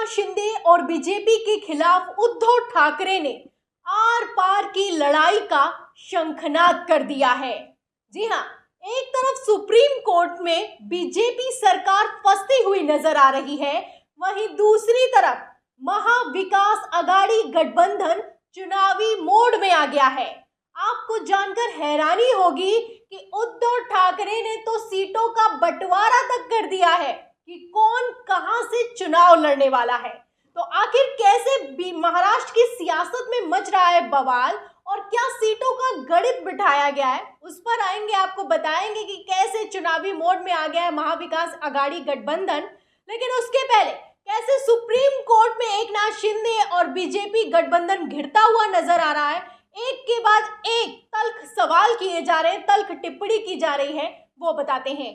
एकनाथ शिंदे और बीजेपी के खिलाफ उद्धव ठाकरे ने आर पार की लड़ाई का शंखनाद कर दिया है। जी हां, एक तरफ सुप्रीम कोर्ट में बीजेपी सरकार फंसती हुई नजर आ रही है, वहीं दूसरी तरफ महाविकास अघाड़ी गठबंधन चुनावी मोड में आ गया है। आपको जानकर हैरानी होगी कि उद्धव ठाकरे ने तो सीटों का बंटवारा तक कर दिया है कि कौन कहां से चुनाव लड़ने वाला है। तो आखिर कैसे महाराष्ट्र की सियासत में मच रहा है बवाल और क्या सीटों का गणित बिठाया गया है, उस पर आएंगे, आपको बताएंगे कि कैसे चुनावी मोड में आ गया है महाविकास अघाड़ी गठबंधन। लेकिन उसके पहले कैसे सुप्रीम कोर्ट में एकनाथ शिंदे और बीजेपी गठबंधन घिरता हुआ नजर आ रहा है, एक के बाद एक तल्ख सवाल किए जा रहे हैं, तल्ख टिप्पणी की जा रही है, वो बताते हैं।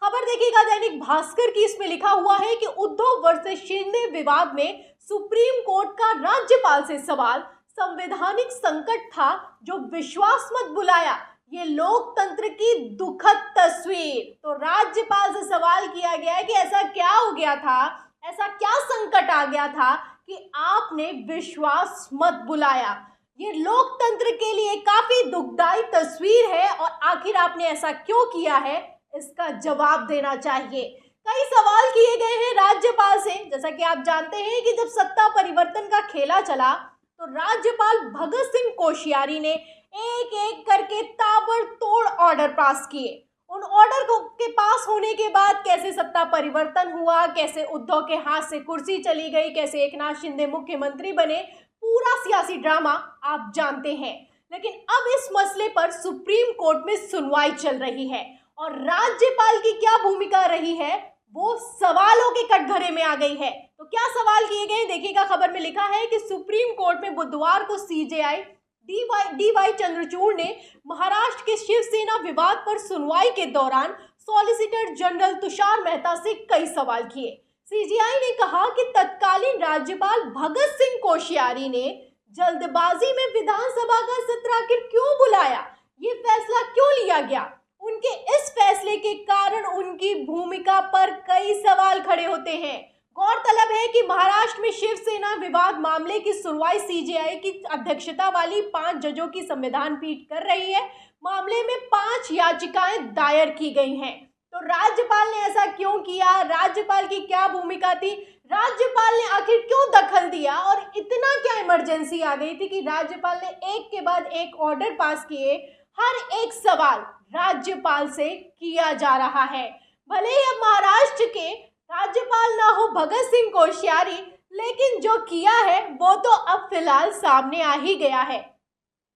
खबर देखिएगा दैनिक भास्कर की, इसमें लिखा हुआ है कि उद्धव वर्सेस शिंदे विवाद में सुप्रीम कोर्ट का राज्यपाल से सवाल, संवैधानिक संकट था जो विश्वास मत बुलाया, ये लोकतंत्र की दुखद तस्वीर। तो राज्यपाल से सवाल किया गया है कि ऐसा क्या हो गया था, ऐसा क्या संकट आ गया था कि आपने विश्वास मत बुलाया। ये लोकतंत्र के लिए काफी दुखदाई तस्वीर है और आखिर आपने ऐसा क्यों किया है, इसका जवाब देना चाहिए। कई सवाल किए गए हैं राज्यपाल से। जैसा कि आप जानते हैं कि जब सत्ता परिवर्तन का खेला चला तो राज्यपाल भगत सिंह कोश्यारी ने एक एक करके ताबड़तोड़ ऑर्डर पास किए। उन ऑर्डर के पास होने के बाद कैसे सत्ता परिवर्तन हुआ, कैसे उद्धव के हाथ से कुर्सी चली गई, कैसे एकनाथ शिंदे मुख्यमंत्री बने, पूरा सियासी ड्रामा आप जानते हैं। लेकिन अब इस मसले पर सुप्रीम कोर्ट में सुनवाई चल रही है और राज्यपाल की क्या भूमिका रही है वो सवालों के कटघरे में आ गई है। तो क्या सवाल किए गए देखिएगा, खबर में लिखा है कि सुप्रीम कोर्ट में बुधवार को सीजेआई डी वाई चंद्रचूड़ ने महाराष्ट्र के शिवसेना विवाद पर सुनवाई के दौरान सॉलिसिटर जनरल तुषार मेहता से कई सवाल किए। सीजेआई ने कहा कि तत्कालीन राज्यपाल भगत सिंह कोश्यारी ने जल्दबाजी में विधानसभा का सत्र आखिर क्यों बुलाया, ये फैसला क्यों लिया गया। उनके इस फैसले के कारण उनकी भूमिका पर कई सवाल खड़े होते हैं। गौरतलब है कि महाराष्ट्र में शिवसेना विवाद मामले की सुनवाई सीजेआई की अध्यक्षता वाली 5 जजों की संविधान पीठ कर रही है। मामले में 5 याचिकाएं दायर की गई हैं। तो राज्यपाल ने ऐसा क्यों किया, राज्यपाल की क्या भूमिका थी, राज्यपाल ने आखिर क्यों दखल दिया और इतना क्या इमरजेंसी आ गई थी कि राज्यपाल ने एक के बाद एक ऑर्डर पास किए। हर एक सवाल राज्यपाल से किया जा रहा है। भले ही अब महाराष्ट्र के राज्यपाल ना हो भगत सिंह कोश्यारी, लेकिन जो किया है वो तो अब फिलहाल सामने आ ही गया है।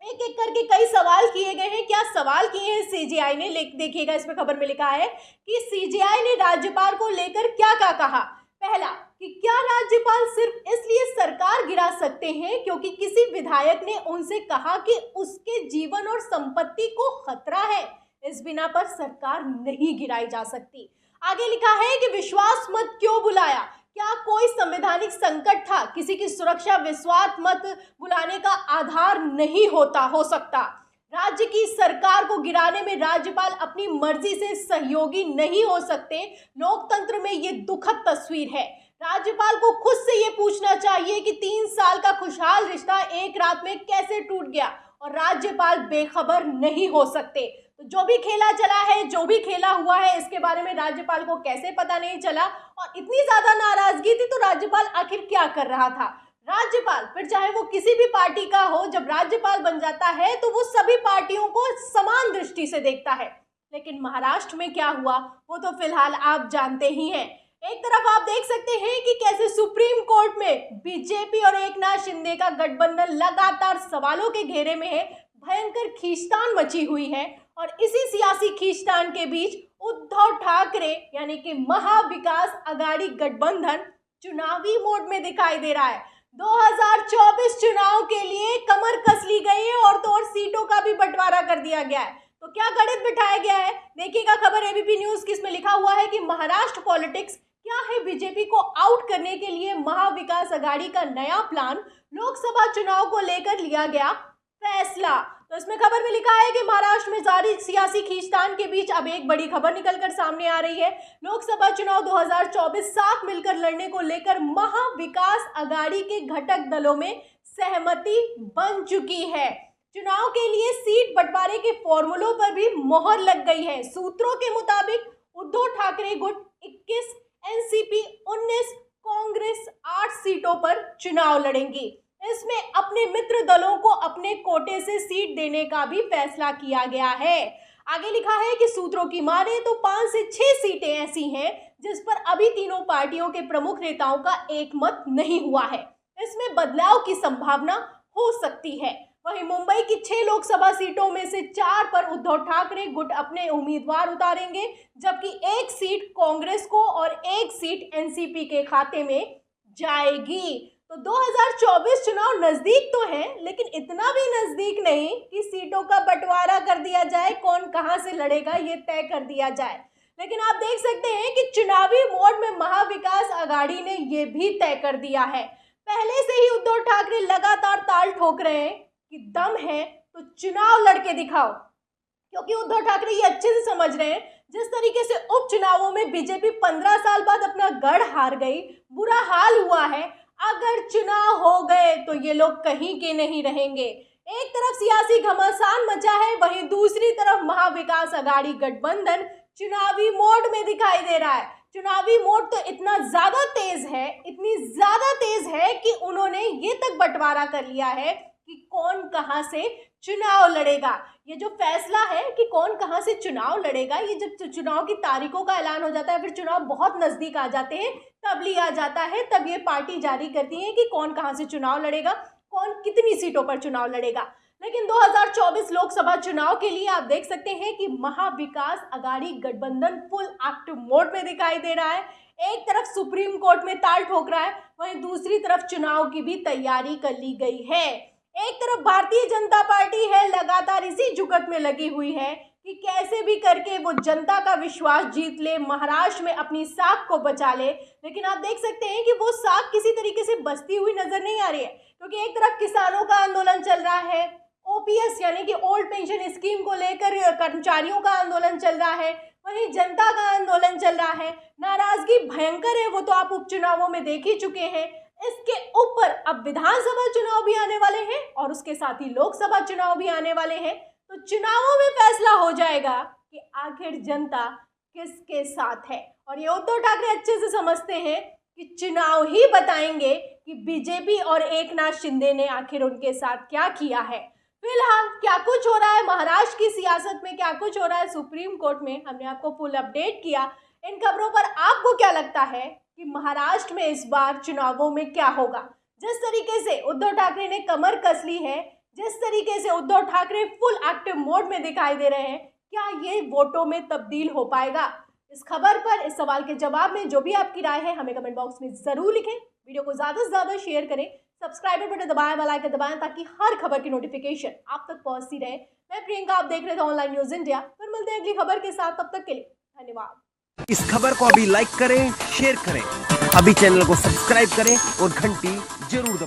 एक एक करके कई सवाल किए गए हैं। क्या सवाल किए हैं सीजेआई ने, देखिएगा इसमें खबर में लिखा है कि सीजेआई ने राज्यपाल को लेकर क्या क्या कहा। पहला कि क्या राज्यपाल सिर्फ इसलिए सरकार गिरा सकते हैं क्योंकि किसी विधायक ने उनसे कहा कि उसके जीवन और संपत्ति को खतरा है, इस बिना पर सरकार नहीं गिराई जा सकती। आगे लिखा है कि विश्वास मत क्यों बुलाया, क्या कोई संवैधानिक संकट था, किसी की सुरक्षा विश्वास मत बुलाने का आधार नहीं हो सकता। राज्य की सरकार को गिराने में राज्यपाल अपनी मर्जी से सहयोगी नहीं हो सकते। लोकतंत्र में ये दुखद तस्वीर है। राज्यपाल को खुद से ये पूछना चाहिए कि 3 साल का खुशहाल रिश्ता एक रात में कैसे टूट गया और राज्यपाल बेखबर नहीं हो सकते। तो जो भी खेला चला है, जो भी खेला हुआ है, इसके बारे में राज्यपाल को कैसे पता नहीं चला और इतनी ज्यादा नाराजगी थी तो राज्यपाल आखिर क्या कर रहा था। राज्यपाल फिर चाहे वो किसी भी पार्टी का हो, जब राज्यपाल बन जाता है तो वो सभी पार्टियों को समान दृष्टि से देखता है। लेकिन महाराष्ट्र में क्या हुआ वो तो फिलहाल आप जानते ही हैं। एक तरफ आप देख सकते हैं कि कैसे सुप्रीम कोर्ट में बीजेपी और एकनाथ शिंदे का गठबंधन लगातार सवालों के घेरे में है, भयंकर खींचतान मची हुई है और इसी सियासी खींचतान के बीच उद्धव ठाकरे यानी कि महाविकास अघाड़ी गठबंधन चुनावी मोड में दिखाई दे रहा है। 2024 चुनाव के लिए कमर कस ली गई है और तो और सीटों का भी बंटवारा कर दिया गया है। तो क्या गणित बिठाया गया है देखिएगा, खबर एबीपी न्यूज की, इसमें लिखा हुआ है कि महाराष्ट्र पॉलिटिक्स क्या है, बीजेपी को आउट करने के लिए महाविकास अघाड़ी का नया प्लान लोकसभा चुनाव को लेकर लिया गया फैसला। तो इसमें खबर में लिखा है कि महाराष्ट्र में जारी सियासी खींचतान के बीच अब एक बड़ी खबर निकलकर सामने आ रही है। लोकसभा चुनाव 2024 साथ मिलकर लड़ने को लेकर महाविकास आघाड़ी के घटक दलों में सहमति बन चुकी है। चुनाव के लिए सीट बंटवारे के फॉर्मूलों पर भी मोहर लग गई है। सूत्रों के मुताबिक उद्धव ठाकरे गुट 21, एनसीपी 19, कांग्रेस 8 सीटों पर चुनाव लड़ेंगी। इसमें अपने मित्र दलों को अपने कोटे से सीट देने का भी फैसला किया गया है। आगे लिखा है कि सूत्रों की माने तो 5 से 6 सीटें ऐसी हैं जिस पर अभी तीनों पार्टियों के प्रमुख नेताओं का एक मत नहीं हुआ है। इसमें बदलाव की संभावना हो सकती है। वहीं मुंबई की 6 लोकसभा सीटों में से 4 पर उद्धव ठाकरे गुट अपने उम्मीदवार उतारेंगे, जबकि 1 सीट कांग्रेस को और 1 सीट एनसीपी के खाते में जाएगी। तो 2024 चुनाव नजदीक तो है, लेकिन इतना भी नजदीक नहीं कि सीटों का बंटवारा कर दिया जाए, कौन कहां से लड़ेगा ये तय कर दिया जाए। लेकिन आप देख सकते हैं कि चुनावी मोड में महाविकास आघाड़ी ने ये भी तय कर दिया है। पहले से ही उद्धव ठाकरे लगातार ताल ठोक रहे हैं कि दम है तो चुनाव लड़के दिखाओ, क्योंकि उद्धव ठाकरे ये अच्छे से समझ रहे हैं जिस तरीके से उपचुनावों में बीजेपी 15 साल बाद अपना गढ़ हार गई, बुरा हाल हुआ है। अगर चुनाव हो गए तो ये लोग कहीं के नहीं रहेंगे। एक तरफ सियासी घमासान मचा है, वहीं दूसरी तरफ महाविकास आघाड़ी गठबंधन चुनावी मोड में दिखाई दे रहा है। चुनावी मोड तो इतना ज्यादा तेज है, इतनी ज्यादा तेज है कि उन्होंने ये तक बंटवारा कर लिया है कि कौन कहां से चुनाव लड़ेगा। ये जो फैसला है कि कौन कहां से चुनाव लड़ेगा, ये जब चुनाव की तारीखों का ऐलान हो जाता है, फिर चुनाव बहुत नजदीक आ जाते हैं, तब लिया जाता है, तब ये पार्टी जारी करती है कि कौन कहां से चुनाव लड़ेगा, कौन कितनी सीटों पर चुनाव लड़ेगा। लेकिन 2024 लोकसभा चुनाव के लिए आप देख सकते हैं कि महाविकास आघाड़ी गठबंधन फुल एक्टिव मोड में दिखाई दे रहा है। एक तरफ सुप्रीम कोर्ट में ताल ठोक रहा है, वहीं दूसरी तरफ चुनाव की भी तैयारी कर ली गई है। एक तरफ भारतीय जनता पार्टी है, लगातार इसी जुगत में लगी हुई है कि कैसे भी करके वो जनता का विश्वास जीत ले, महाराष्ट्र में अपनी साख को बचा ले। लेकिन आप देख सकते हैं कि वो साख किसी तरीके से बचती हुई नजर नहीं आ रही है, क्योंकि एक तरफ किसानों का आंदोलन चल रहा है, ओपीएस यानी कि ओल्ड पेंशन स्कीम को लेकर कर्मचारियों का आंदोलन चल रहा है, वहीं जनता का आंदोलन चल रहा है। नाराजगी भयंकर है, वो तो आप उपचुनावों में देख ही चुके हैं। इसके ऊपर अब विधानसभा चुनाव भी आने वाले हैं और उसके साथ ही लोकसभा चुनाव भी आने वाले हैं। तो चुनावों में फैसला हो जाएगा कि आखिर जनता किसके साथ है। और ये उद्धव ठाकरे अच्छे से समझते हैं कि चुनाव ही बताएंगे कि बीजेपी और एकनाथ शिंदे ने आखिर उनके साथ क्या किया है। फिलहाल क्या कुछ हो रहा है महाराष्ट्र की सियासत में, क्या कुछ हो रहा है सुप्रीम कोर्ट में, हमने आपको फुल अपडेट किया। इन खबरों पर आपको क्या लगता है कि महाराष्ट्र में इस बार चुनावों में क्या होगा? जिस तरीके से उद्धव ठाकरे ने कमर कस ली है, जिस तरीके से Uddhav Thackeray full active mode में दिखाई दे रहे हैं, क्या ये वोटों में तब्दील हो पाएगा? इस खबर पर, इस सवाल के जवाब में जो भी आपकी राय है हमें कमेंट बॉक्स में जरूर लिखें। वीडियो को ज्यादा से ज्यादा शेयर करें, सब्सक्राइब बटन दबाएं, बेल आइकन दबाएं ताकि हर खबर की नोटिफिकेशन आप तक पहुंचती रहे। मैं प्रियंका, आप देख रहे थे ऑनलाइन न्यूज इंडिया। फिर मिलते हैं अगली खबर के साथ, तब तक के लिए धन्यवाद। इस खबर को अभी लाइक करें, शेयर करें, अभी चैनल को सब्सक्राइब करें और घंटी जरूर दबाएं।